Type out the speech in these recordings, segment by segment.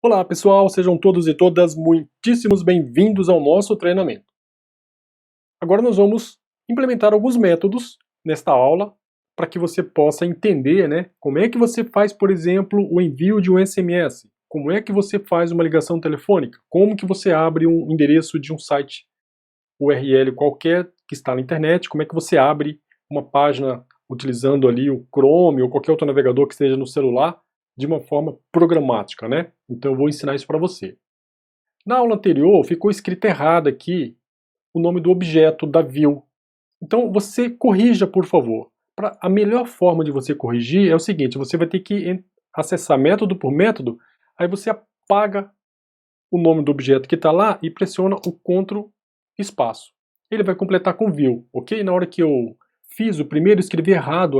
Olá pessoal, sejam todos e todas muitíssimos bem-vindos ao nosso treinamento. Agora nós vamos implementar alguns métodos nesta aula para que você possa entender, como é que você faz, por exemplo, o envio de um SMS, como é que você faz uma ligação telefônica, como que você abre um endereço de um site URL qualquer que está na internet, como é que você abre uma página utilizando ali o Chrome ou qualquer outro navegador que esteja no celular, de uma forma programática, Então eu vou ensinar isso para você. Na aula anterior ficou escrito errado aqui o nome do objeto da view. Então você corrija, por favor. A melhor forma de você corrigir é o seguinte, você vai ter que acessar método por método, aí você apaga o nome do objeto que está lá e pressiona o Ctrl espaço. Ele vai completar com view, ok? Na hora que eu fiz o primeiro, escrevi errado,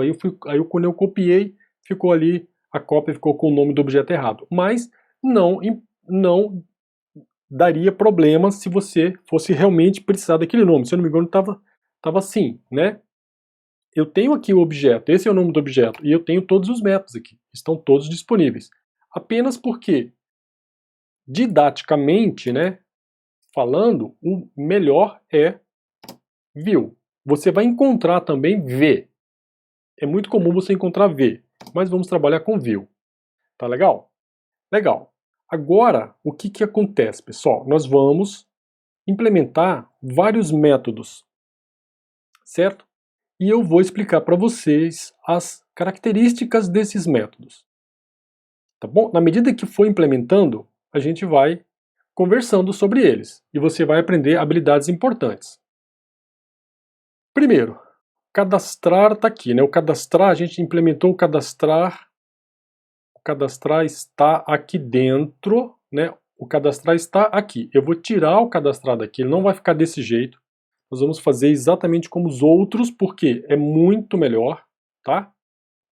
quando eu copiei, ficou ali, a cópia ficou com o nome do objeto errado. Mas não daria problema se você fosse realmente precisar daquele nome. Se eu não me engano, estava assim, Eu tenho aqui o objeto, esse é o nome do objeto, e eu tenho todos os métodos aqui, estão todos disponíveis. Apenas porque, didaticamente, falando, o melhor é view. Você vai encontrar também V. É muito comum você encontrar V, mas vamos trabalhar com view. Tá legal? Legal. Agora, o que acontece, pessoal? Nós vamos implementar vários métodos, certo? E eu vou explicar para vocês as características desses métodos. Tá bom? Na medida que for implementando, a gente vai conversando sobre eles e você vai aprender habilidades importantes. Primeiro, cadastrar está aqui, O cadastrar, a gente implementou o cadastrar. O cadastrar está aqui dentro, O cadastrar está aqui. Eu vou tirar o cadastrar daqui, ele não vai ficar desse jeito. Nós vamos fazer exatamente como os outros, porque é muito melhor, tá?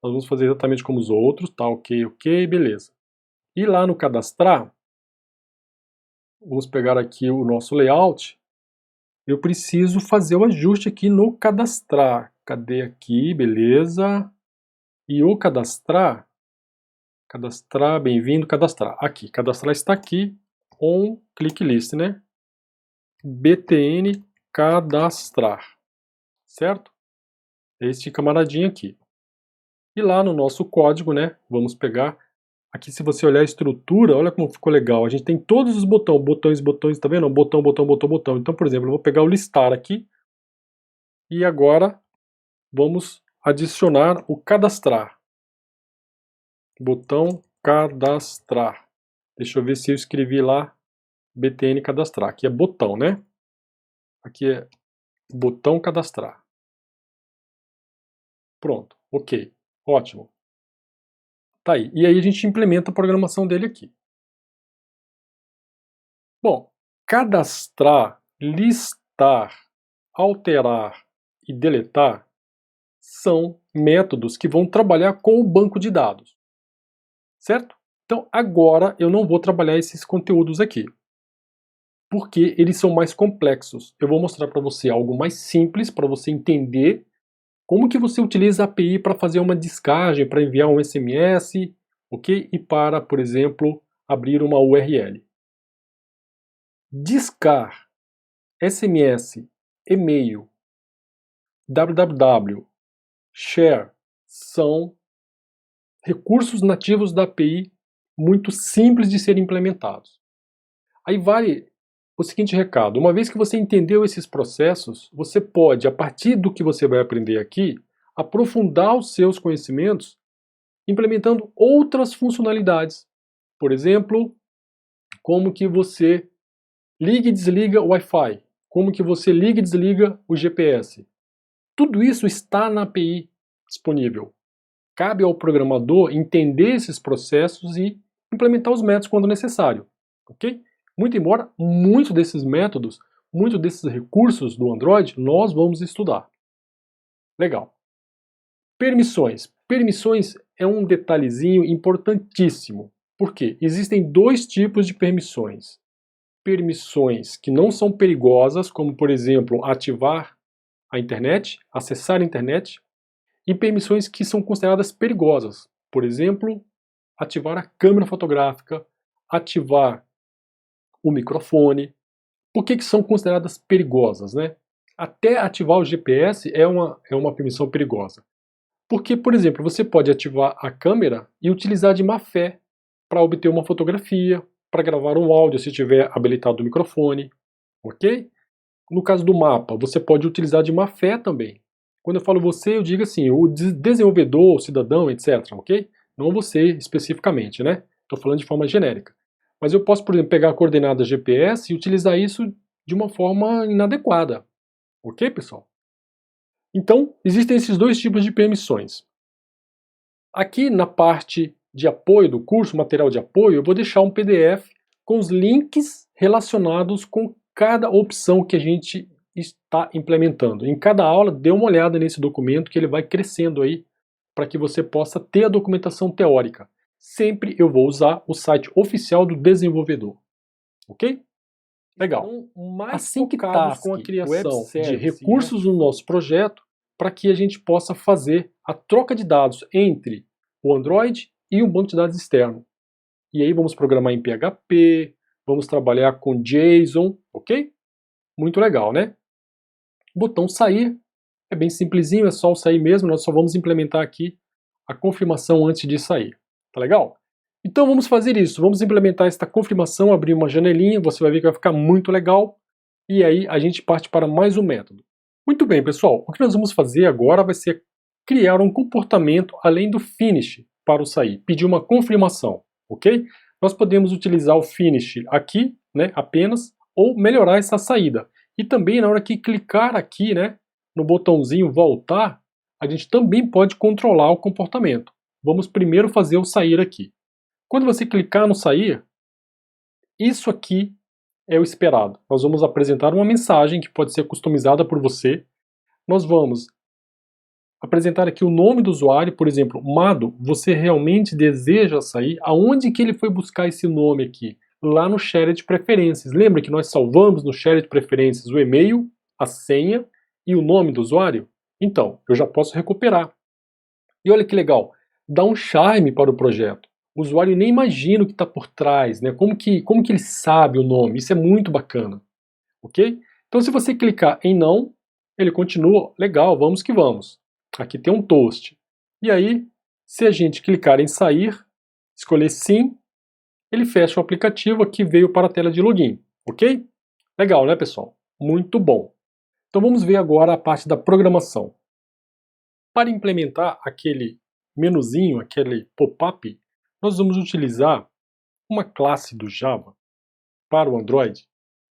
Nós vamos fazer exatamente como os outros, tá? Ok, beleza. E lá no cadastrar, vamos pegar aqui o nosso layout. Eu preciso fazer o ajuste aqui no cadastrar. Cadê aqui? Beleza. E o cadastrar, bem-vindo, cadastrar. Aqui, cadastrar está aqui, on click list, btn cadastrar, certo? Este camaradinho aqui. E lá no nosso código, vamos pegar, aqui se você olhar a estrutura, olha como ficou legal, a gente tem todos os botões, tá vendo? Botão. Então, por exemplo, eu vou pegar o listar aqui, e agora vamos adicionar o cadastrar. Botão cadastrar. Deixa eu ver se eu escrevi lá btn cadastrar. Aqui é botão, Aqui é botão cadastrar. Pronto, ok, ótimo. Tá aí. E aí a gente implementa a programação dele aqui. Bom, cadastrar, listar, alterar e deletar são métodos que vão trabalhar com o banco de dados, certo? Então agora eu não vou trabalhar esses conteúdos aqui, porque eles são mais complexos. Eu vou mostrar para você algo mais simples para você entender como que você utiliza a API para fazer uma descagem, para enviar um SMS, ok? E para, por exemplo, abrir uma URL. Discar, SMS, e-mail, www, share são recursos nativos da API muito simples de serem implementados. Aí vale o seguinte recado, uma vez que você entendeu esses processos, você pode, a partir do que você vai aprender aqui, aprofundar os seus conhecimentos implementando outras funcionalidades. Por exemplo, como que você liga e desliga o Wi-Fi, como que você liga e desliga o GPS. Tudo isso está na API disponível. Cabe ao programador entender esses processos e implementar os métodos quando necessário, ok? Muito embora muitos desses métodos, muitos desses recursos do Android, nós vamos estudar. Legal. Permissões. Permissões é um detalhezinho importantíssimo. Por quê? Existem dois tipos de permissões. Permissões que não são perigosas, como por exemplo, ativar a internet, acessar a internet, e permissões que são consideradas perigosas. Por exemplo, ativar a câmera fotográfica, ativar o microfone. Por que são consideradas perigosas, né? Até ativar o GPS é uma permissão perigosa. Porque, por exemplo, você pode ativar a câmera e utilizar de má fé para obter uma fotografia, para gravar um áudio se tiver habilitado o microfone, ok? No caso do mapa, você pode utilizar de má fé também. Quando eu falo você, eu digo assim, o desenvolvedor, o cidadão, etc, ok? Não você especificamente, né? Estou falando de forma genérica. Mas eu posso, por exemplo, pegar a coordenada GPS e utilizar isso de uma forma inadequada. Ok, pessoal? Então, existem esses dois tipos de permissões. Aqui na parte de apoio do curso, material de apoio, eu vou deixar um PDF com os links relacionados com cada opção que a gente está implementando. Em cada aula, dê uma olhada nesse documento que ele vai crescendo aí para que você possa ter a documentação teórica. Sempre eu vou usar o site oficial do desenvolvedor. Ok? Legal. Assim que estamos com a criação de recursos no nosso projeto, para que a gente possa fazer a troca de dados entre o Android e um banco de dados externo. E aí vamos programar em PHP, vamos trabalhar com JSON, ok? Muito legal, né? Botão sair, é bem simplesinho, é só o sair mesmo, nós só vamos implementar aqui a confirmação antes de sair. Tá legal? Então vamos fazer isso, vamos implementar esta confirmação, abrir uma janelinha, você vai ver que vai ficar muito legal, e aí a gente parte para mais um método. Muito bem, pessoal, o que nós vamos fazer agora vai ser criar um comportamento além do finish para o sair, pedir uma confirmação, ok? Nós podemos utilizar o finish aqui, né, apenas, ou melhorar essa saída. E também na hora que clicar aqui, né, no botãozinho voltar, a gente também pode controlar o comportamento. Vamos primeiro fazer o sair aqui. Quando você clicar no sair, isso aqui é o esperado. Nós vamos apresentar uma mensagem que pode ser customizada por você. Nós vamos apresentar aqui o nome do usuário, por exemplo, Mado, você realmente deseja sair? Aonde que ele foi buscar esse nome aqui? Lá no Shared Preferências. Lembra que nós salvamos no Shared Preferências o e-mail, a senha e o nome do usuário? Então, eu já posso recuperar. E olha que legal, dá um charme para o projeto. O usuário nem imagina o que está por trás, né? Como que ele sabe o nome? Isso é muito bacana, ok? Então se você clicar em não, ele continua, legal, vamos que vamos. Aqui tem um toast. E aí, se a gente clicar em sair, escolher sim, ele fecha o aplicativo, aqui veio para a tela de login, ok? Legal, né, pessoal? Muito bom. Então vamos ver agora a parte da programação. Para implementar aquele menuzinho, aquele pop-up, nós vamos utilizar uma classe do Java para o Android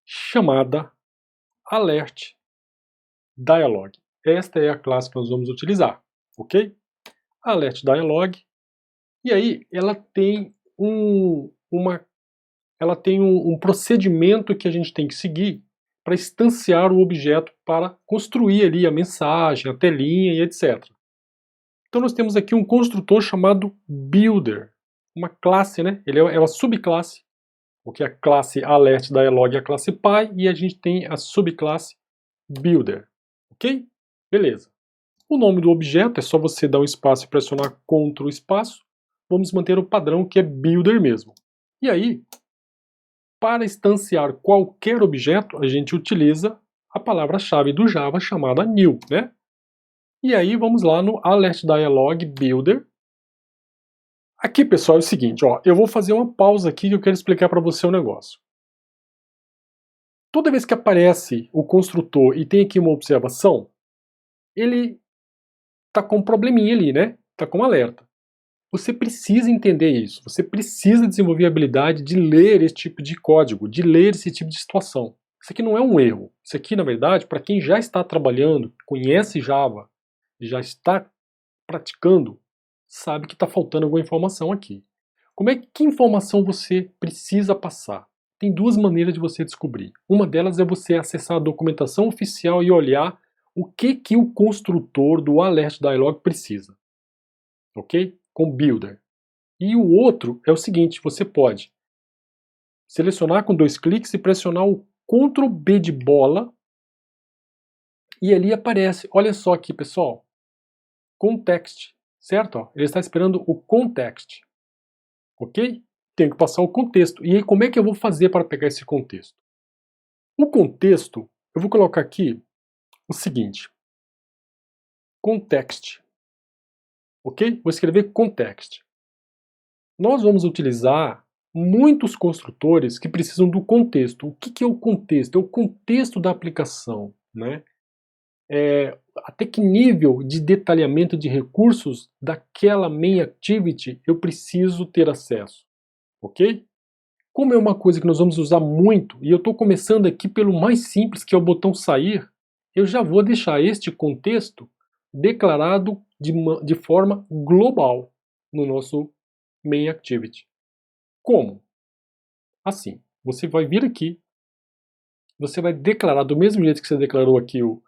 chamada Alert Dialog. Esta é a classe que nós vamos utilizar, ok? Alert Dialog. E aí ela tem um procedimento que a gente tem que seguir para instanciar o objeto para construir ali a mensagem, a telinha e etc. Então nós temos aqui um construtor chamado Builder, uma classe, né? Ele é uma subclasse, porque a classe Alert Dialog é a classe Py e a gente tem a subclasse Builder, ok? Beleza. O nome do objeto é só você dar um espaço e pressionar Ctrl espaço. Vamos manter o padrão que é Builder mesmo. E aí, para instanciar qualquer objeto, a gente utiliza a palavra-chave do Java chamada new, né? E aí vamos lá no Alert Dialog Builder. Aqui, pessoal, é o seguinte, ó, eu vou fazer uma pausa aqui que eu quero explicar para você um negócio. Toda vez que aparece o construtor e tem aqui uma observação, ele está com um probleminha ali, né? Está com um alerta. Você precisa entender isso, você precisa desenvolver a habilidade de ler esse tipo de código, de ler esse tipo de situação. Isso aqui não é um erro. Isso aqui, na verdade, para quem já está trabalhando, conhece Java, já está praticando, sabe que está faltando alguma informação aqui. Que informação você precisa passar? Tem duas maneiras de você descobrir. Uma delas é você acessar a documentação oficial e olhar o que o construtor do Alert Dialog precisa. Ok? Com Builder. E o outro é o seguinte, você pode selecionar com 2 cliques e pressionar o Ctrl B de bola e ali aparece, olha só aqui pessoal, context, certo? Ele está esperando o context, ok? tenho que passar o contexto. E aí como é que eu vou fazer para pegar esse contexto? O contexto, eu vou colocar aqui o seguinte, context, ok? Vou escrever context. Nós vamos utilizar muitos construtores que precisam do contexto. O que é o contexto? É o contexto da aplicação, né? Até que nível de detalhamento de recursos daquela main activity eu preciso ter acesso, ok? Como é uma coisa que nós vamos usar muito, e eu estou começando aqui pelo mais simples, que é o botão sair, eu já vou deixar este contexto declarado de forma global no nosso main activity. Como? Assim, você vai vir aqui, você vai declarar do mesmo jeito que você declarou aqui o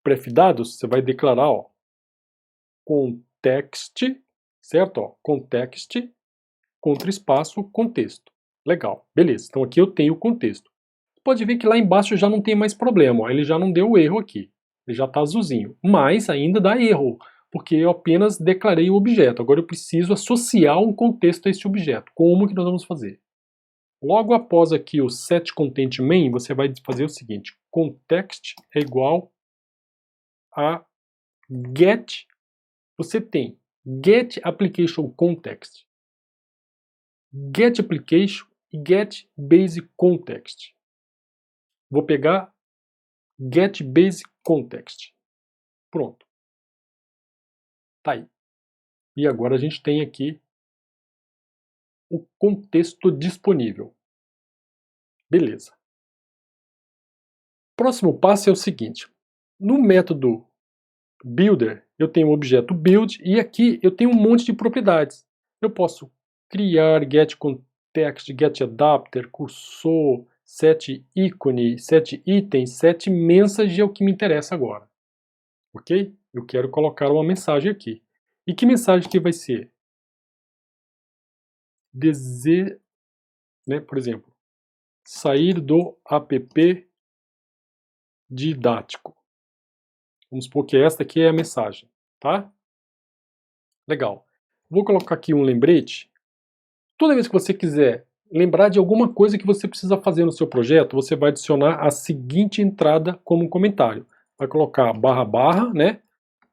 prefdados, você vai declarar, ó, context, certo? Ó, context, contra espaço, contexto. Legal, beleza. Então aqui eu tenho o contexto. Pode ver que lá embaixo já não tem mais problema, ó, ele já não deu erro aqui. Ele já está azulzinho. Mas ainda dá erro, porque eu apenas declarei o objeto. Agora eu preciso associar um contexto a esse objeto. Como que nós vamos fazer? Logo após aqui o setContentMain, você vai fazer o seguinte, context é igual a get, você tem get application context, get application e get basic context. Vou pegar get basic context. Pronto. Tá aí. E agora a gente tem aqui o contexto disponível. Beleza. Próximo passo é o seguinte. No método builder, eu tenho o objeto build e aqui eu tenho um monte de propriedades. Eu posso criar get context, get adapter, cursor, set icon, set item, set message é o que me interessa agora. Ok? Eu quero colocar uma mensagem aqui. E que mensagem que vai ser? Por exemplo, sair do app didático. Vamos supor que esta aqui é a mensagem, tá? Legal. Vou colocar aqui um lembrete. Toda vez que você quiser lembrar de alguma coisa que você precisa fazer no seu projeto, você vai adicionar a seguinte entrada como um comentário. Vai colocar barra barra, né?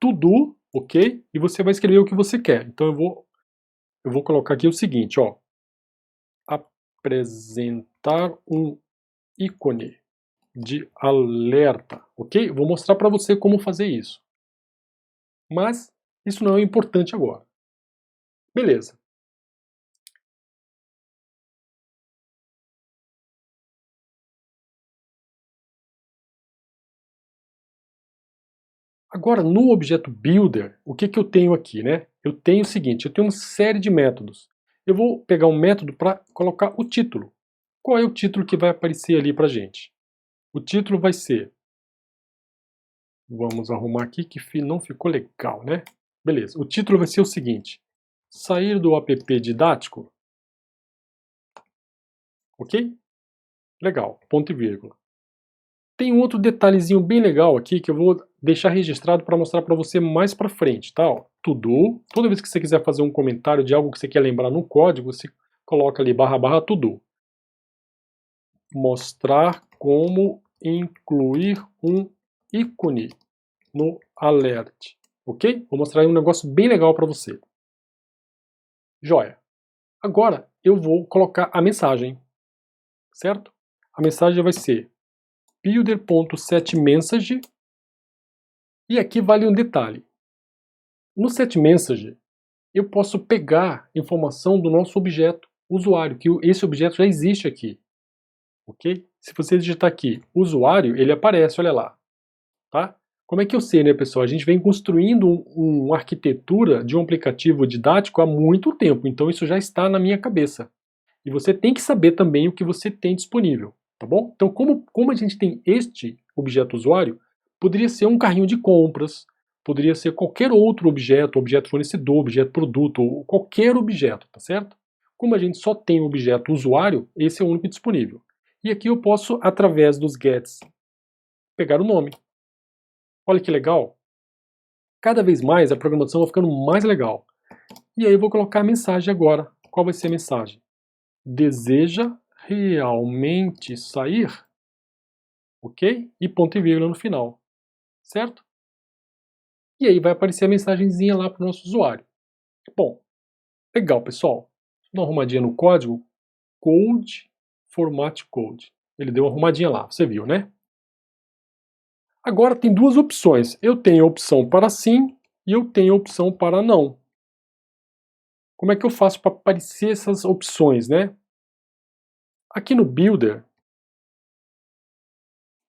To do, ok? E você vai escrever o que você quer. Então eu vou colocar aqui o seguinte, ó. Apresentar um ícone de alerta, ok? Vou mostrar para você como fazer isso. Mas isso não é importante agora. Beleza. Agora, no objeto Builder, o que eu tenho aqui, né? Eu tenho o seguinte, eu tenho uma série de métodos. Eu vou pegar um método para colocar o título. Qual é o título que vai aparecer ali para gente? O título vai ser... Vamos arrumar aqui que não ficou legal, né? Beleza, o título vai ser o seguinte. Sair do app didático. Ok? Legal, ponto e vírgula. Tem um outro detalhezinho bem legal aqui que eu vou deixar registrado para mostrar para você mais para frente, tá? To do, toda vez que você quiser fazer um comentário de algo que você quer lembrar no código, você coloca ali barra barra to do. Mostrar como incluir um ícone no alert, ok? Vou mostrar aí um negócio bem legal para você. Joia. Agora eu vou colocar a mensagem, certo? A mensagem vai ser builder.setMessage. E aqui vale um detalhe. No setMessage, eu posso pegar informação do nosso objeto usuário, que esse objeto já existe aqui. Ok? Se você digitar aqui usuário, ele aparece, olha lá. Tá? Como é que eu sei, né, pessoal? A gente vem construindo uma arquitetura de um aplicativo didático há muito tempo, então isso já está na minha cabeça. E você tem que saber também o que você tem disponível, tá bom? Então, como a gente tem este objeto usuário, poderia ser um carrinho de compras, poderia ser qualquer outro objeto, objeto fornecedor, objeto produto, ou qualquer objeto, tá certo? Como a gente só tem o objeto usuário, esse é o único disponível. E aqui eu posso, através dos gets, pegar o nome. Olha que legal! Cada vez mais a programação vai ficando mais legal. E aí eu vou colocar a mensagem agora, qual vai ser a mensagem? Deseja realmente sair? Ok? E ponto e vírgula no final, certo? E aí vai aparecer a mensagenzinha lá para o nosso usuário. Bom, legal, pessoal. Dá uma arrumadinha no código. Code, format code. Ele deu uma arrumadinha lá, você viu, né? Agora tem duas opções. Eu tenho a opção para sim e eu tenho a opção para não. Como é que eu faço para aparecer essas opções, né? Aqui no Builder,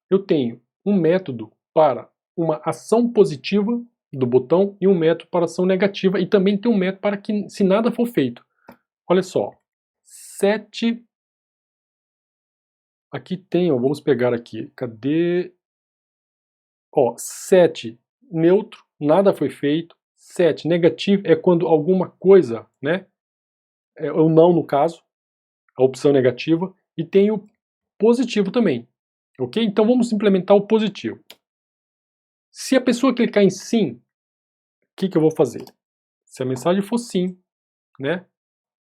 eu tenho um método para uma ação positiva do botão e um método para ação negativa, e também tem um método para que, se nada for feito. Olha só, set, aqui tem, ó, vamos pegar aqui, cadê? Ó, set neutro, nada foi feito. Set negativo é quando alguma coisa, né? É o não no caso, a opção negativa, e tem o positivo também. Ok? Então vamos implementar o positivo. Se a pessoa clicar em sim, o que eu vou fazer? Se a mensagem for sim, né?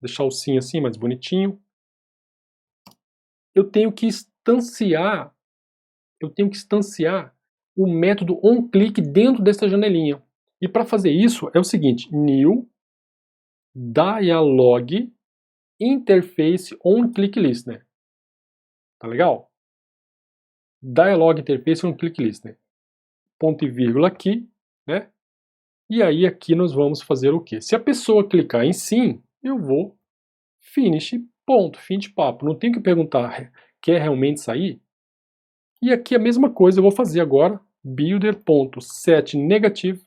Deixar o sim assim, mais bonitinho. Eu tenho que instanciar o método onClick dentro dessa janelinha. E para fazer isso é o seguinte, new dialog interface onClickListener. Tá legal? Dialog interface onClickListener. Ponto e vírgula aqui, né? E aí aqui nós vamos fazer o quê? Se a pessoa clicar em sim, eu vou finish, ponto, fim de papo. Não tenho que perguntar, quer realmente sair? E aqui a mesma coisa eu vou fazer agora, builder.setNegative.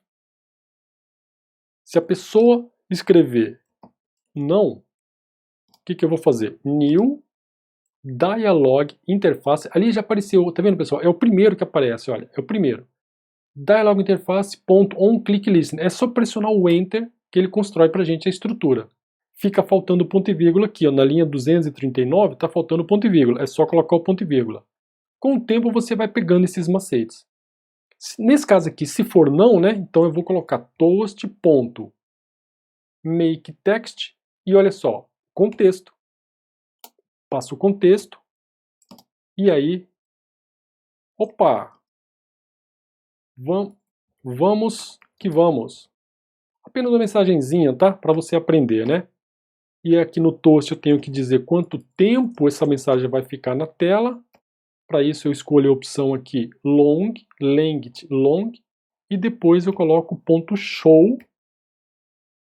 Se a pessoa escrever não, o que eu vou fazer? New dialog interface. Ali já apareceu, tá vendo, pessoal? É o primeiro que aparece, olha, é o primeiro. Dialog interface.onClickListener. É só pressionar o Enter que ele constrói pra gente a estrutura. Fica faltando ponto e vírgula aqui, ó, na linha 239 está faltando ponto e vírgula, é só colocar o ponto e vírgula. Com o tempo você vai pegando esses macetes. Nesse caso aqui, se for não, né, então eu vou colocar toast.makeText e olha só, contexto. Passo o contexto e aí, opa, vamos que vamos. Apenas uma mensagenzinha, tá? Para você aprender, né? E aqui no toast eu tenho que dizer quanto tempo essa mensagem vai ficar na tela. Para isso eu escolho a opção aqui long, length, long, e depois eu coloco ponto .show,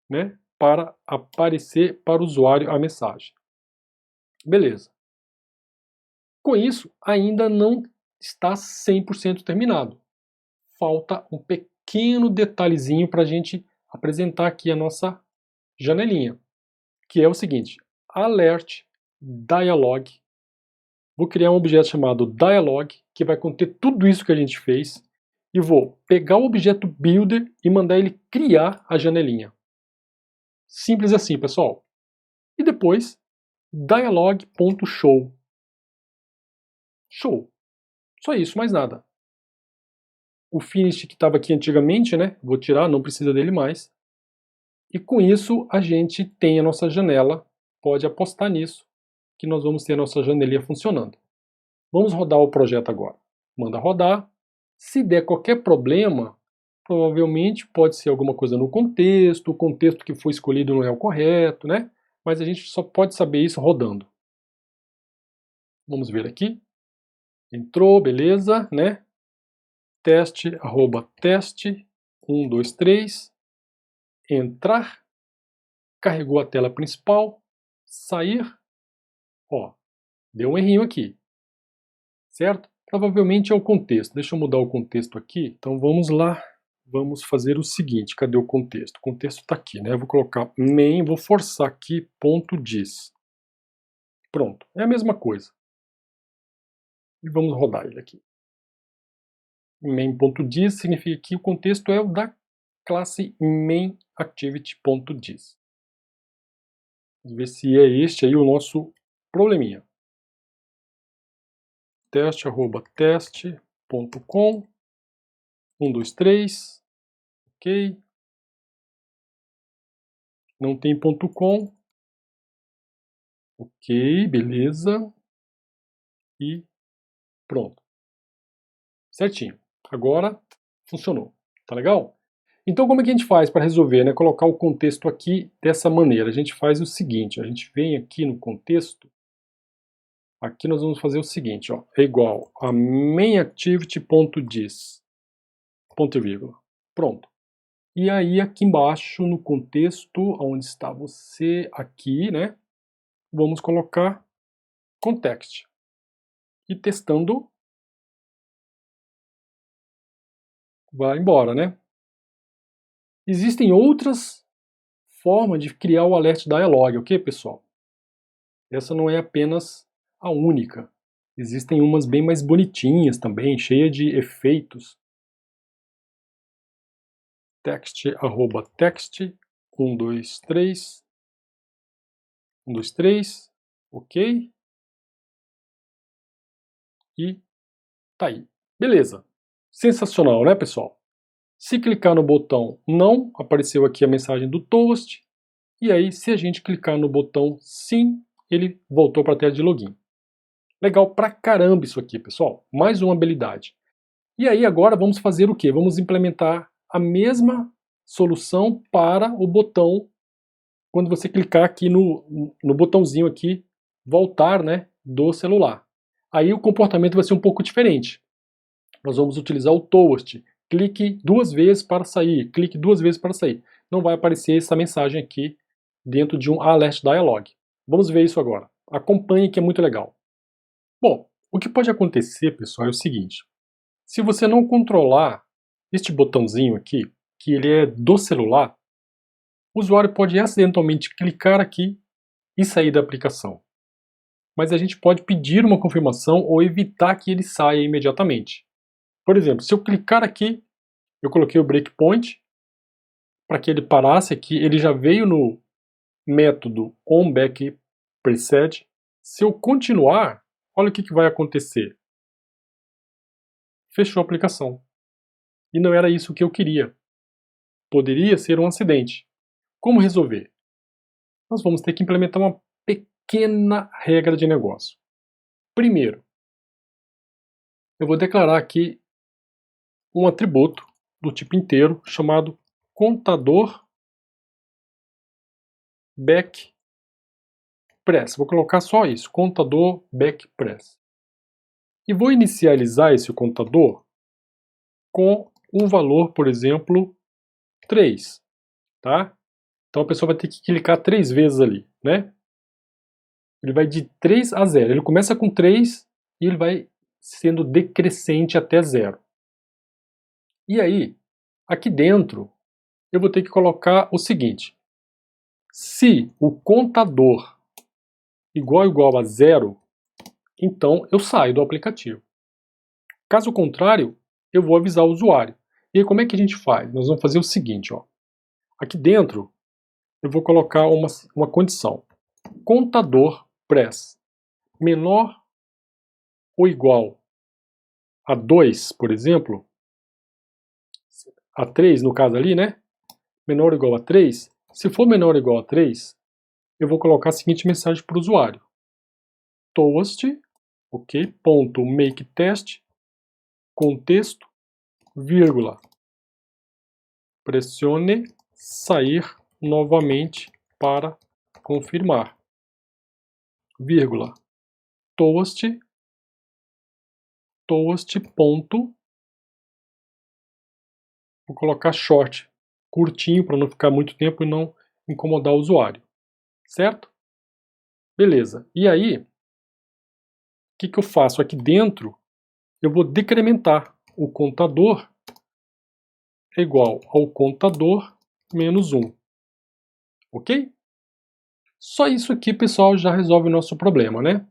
né, para aparecer para o usuário a mensagem. Beleza. Com isso, ainda não está 100% terminado. Falta um pequeno detalhezinho para a gente apresentar aqui a nossa janelinha, que é o seguinte, alert dialog. Vou criar um objeto chamado dialog, que vai conter tudo isso que a gente fez, e vou pegar o objeto builder e mandar ele criar a janelinha. Simples assim, pessoal. E depois, dialog.show. Show. Só isso, mais nada. O finish que estava aqui antigamente, né? Vou tirar, não precisa dele mais. E com isso a gente tem a nossa janela. Pode apostar nisso, que nós vamos ter a nossa janelinha funcionando. Vamos rodar o projeto agora. Manda rodar. Se der qualquer problema, provavelmente pode ser alguma coisa no contexto, o contexto que foi escolhido não é o correto, né? Mas a gente só pode saber isso rodando. Vamos ver aqui. Entrou, beleza, né? Teste, teste, 1, 2, 3. Entrar. Carregou a tela principal. Sair. Ó, deu um errinho aqui. Certo? Provavelmente é o contexto. Deixa eu mudar o contexto aqui. Então vamos lá. Vamos fazer o seguinte. Cadê o contexto? O contexto está aqui, né? Eu vou colocar main, vou forçar aqui .diz. Pronto. É a mesma coisa. E vamos rodar ele aqui. Main.diz significa que o contexto é o da classe mainActivity.diz. Vamos ver se é este aí o nosso probleminha. Teste@teste.com 1, 2, 3. Ok. Não tem ponto .com. Ok, beleza. E pronto. Certinho. Agora funcionou. Tá legal? Então como é que a gente faz para resolver, né? Colocar o contexto aqui dessa maneira. A gente faz o seguinte, a gente vem aqui no contexto, aqui nós vamos fazer o seguinte, ó, é igual a mainActivity.dis, ponto e vírgula. Pronto. E aí aqui embaixo no contexto, onde está você, aqui, né? Vamos colocar context. E testando, vai embora, né? Existem outras formas de criar o alert dialog, ok, pessoal? Essa não é apenas a única. Existem umas bem mais bonitinhas também, cheia de efeitos. Text, arroba text, 123, 123, ok? E tá aí. Beleza. Sensacional, né, pessoal? Se clicar no botão não, apareceu aqui a mensagem do Toast. E aí, se a gente clicar no botão sim, ele voltou para a tela de login. Legal pra caramba isso aqui, pessoal. Mais uma habilidade. E aí agora vamos fazer o quê? Vamos implementar a mesma solução para o botão, quando você clicar aqui no botãozinho aqui, voltar, né, do celular. Aí o comportamento vai ser um pouco diferente. Nós vamos utilizar o Toast. Clique 2 vezes para sair, clique 2 vezes para sair. Não vai aparecer essa mensagem aqui dentro de um Alert Dialog. Vamos ver isso agora. Acompanhe que é muito legal. Bom, o que pode acontecer, pessoal, é o seguinte. Se você não controlar este botãozinho aqui, que ele é do celular, o usuário pode acidentalmente clicar aqui e sair da aplicação. Mas a gente pode pedir uma confirmação ou evitar que ele saia imediatamente. Por exemplo, se eu clicar aqui, eu coloquei o breakpoint para que ele parasse aqui, ele já veio no método onBackPreset. Se eu continuar, olha o que vai acontecer. Fechou a aplicação. E não era isso que eu queria. Poderia ser um acidente. Como resolver? Nós vamos ter que implementar uma pequena regra de negócio. Primeiro, eu vou declarar aqui um atributo do tipo inteiro chamado contador backpress. Vou colocar só isso, contador backpress. E vou inicializar esse contador com um valor, por exemplo, 3. Tá? Então a pessoa vai ter que clicar 3 vezes ali, né? Ele vai de 3 a 0. Ele começa com 3 e ele vai sendo decrescente até 0. E aí, aqui dentro, eu vou ter que colocar o seguinte. Se o contador igual a 0, então eu saio do aplicativo. Caso contrário, eu vou avisar o usuário. E aí, como é que a gente faz? Nós vamos fazer o seguinte, ó. Aqui dentro, eu vou colocar uma condição. Contador press menor ou igual a 2, por exemplo, a 3 no caso ali, né? Menor ou igual a 3. Se for menor ou igual a 3, eu vou colocar a seguinte mensagem para o usuário. Toast, ok, ponto make test, contexto, vírgula, pressione sair novamente para confirmar, vírgula, toast, ponto, vou colocar short, curtinho para não ficar muito tempo e não incomodar o usuário, certo? Beleza, e aí, o que eu faço aqui dentro? Eu vou decrementar o contador é igual ao contador menos 1. Ok? Só isso aqui, pessoal, já resolve o nosso problema, né?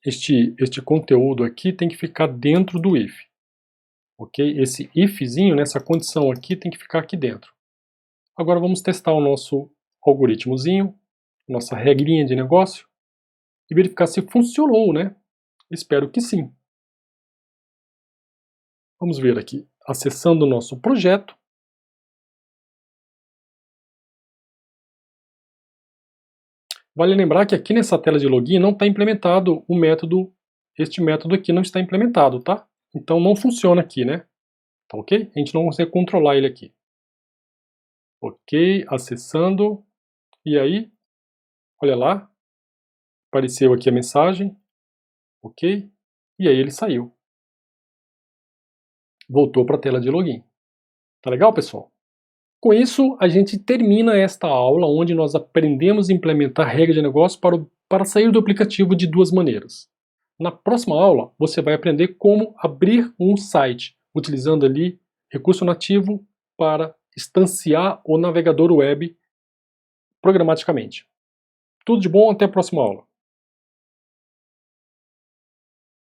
Este conteúdo aqui tem que ficar dentro do if. Ok? Esse ifzinho, nessa condição aqui, tem que ficar aqui dentro. Agora vamos testar o nosso algoritmozinho, nossa regrinha de negócio, e verificar se funcionou, né? Espero que sim. Vamos ver aqui, acessando o nosso projeto. Vale lembrar que aqui nessa tela de login não está implementado o método, este método aqui não está implementado, tá? Então não funciona aqui, né? Tá ok? A gente não consegue controlar ele aqui. Ok, acessando, e aí, olha lá, apareceu aqui a mensagem, ok, e aí ele saiu. Voltou para a tela de login. Tá legal, pessoal? Com isso, a gente termina esta aula onde nós aprendemos a implementar regra de negócio para sair do aplicativo de duas maneiras. Na próxima aula, você vai aprender como abrir um site, utilizando ali recurso nativo para instanciar o navegador web programaticamente. Tudo de bom, até a próxima aula.